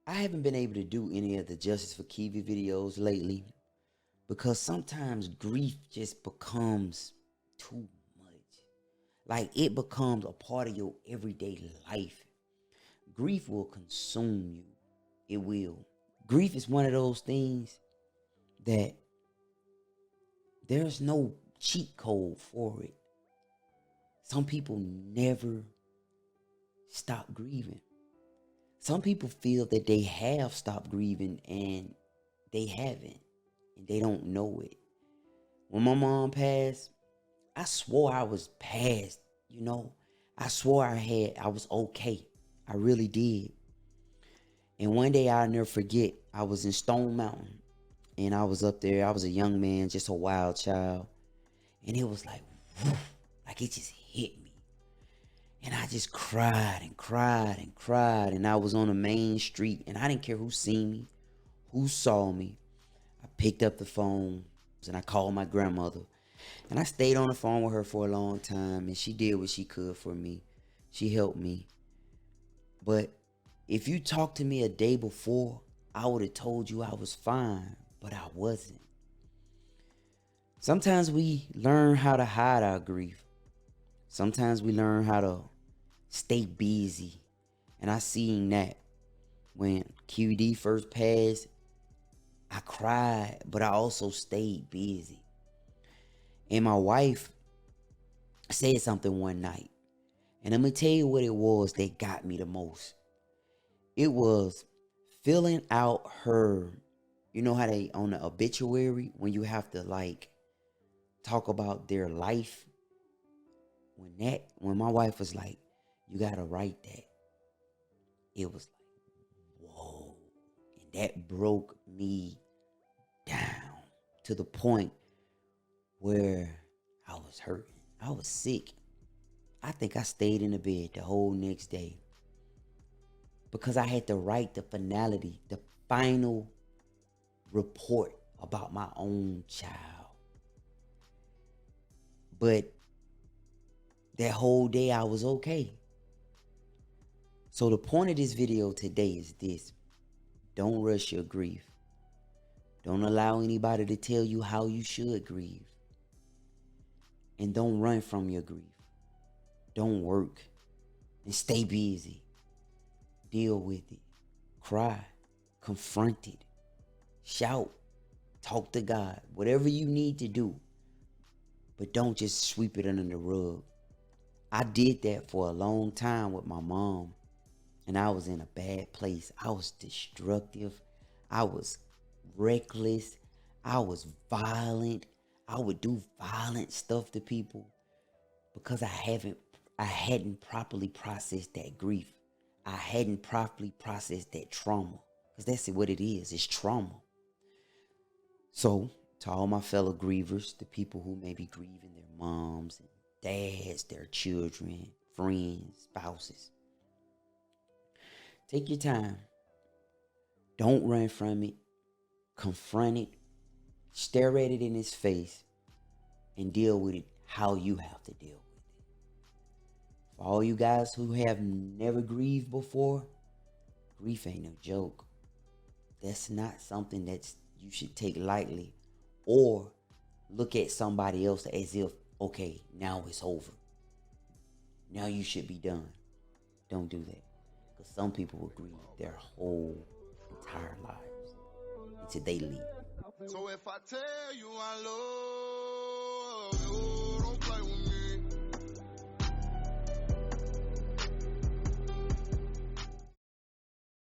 I haven't been able to do any of the Justice for Keevy videos lately because sometimes grief just becomes too much. Like it becomes a part of your everyday life. Grief will consume you. It will. Grief is one of those things that there's no cheat code for it. Some people never stop grieving. Some people feel that they have stopped grieving and they haven't, and they don't know it. When my mom passed, I swore I was past, I swore I was okay. I really did. And one day I'll never forget, I was in Stone Mountain and I was up there. I was a young man, just a wild child. And it was like, whoosh, like it just hit me. And I just cried and cried and cried. And I was on the main street and I didn't care who seen me, who saw me. I picked up the phone and I called my grandmother. And I stayed on the phone with her for a long time. And she did what she could for me. She helped me. But if you talked to me a day before, I would have told you I was fine. But I wasn't. Sometimes we learn how to hide our grief. Sometimes we learn how to stay busy. And I seen that when QD first passed, I cried, but I also stayed busy. And my wife said something one night. And I'm going to tell you what it was that got me the most. It was filling out her, you know how they on the obituary, when you have to like talk about their life. When my wife was like, you got to write that. It was like, whoa. And that broke me down to the point where I was hurting. I was sick. I think I stayed in the bed the whole next day because I had to write the finality, the final report about my own child. But that whole day I was okay. So the point of this video today is this. Don't rush your grief. Don't allow anybody to tell you how you should grieve. And don't run from your grief. Don't work and stay busy. Deal with it. Cry. Confront it. Shout. Talk to God. Whatever you need to do. But don't just sweep it under the rug. I did that for a long time with my mom. And I was in a bad place. I was destructive. I was reckless. I was violent. I would do violent stuff to people because I hadn't properly processed that grief. I hadn't properly processed that trauma. Because that's what it is. It's trauma. So, to all my fellow grievers, the people who may be grieving their moms and dads, their children, friends, spouses, take your time. Don't run from it. Confront it. Stare at it in its face and deal with it how you have to deal with it. For all you guys who have never grieved before, grief ain't no joke. That's not something that you should take lightly or look at somebody else as if, okay, now it's over. Now you should be done. Don't do that. Because some people will grieve their whole entire lives until they leave. So if I tell you I love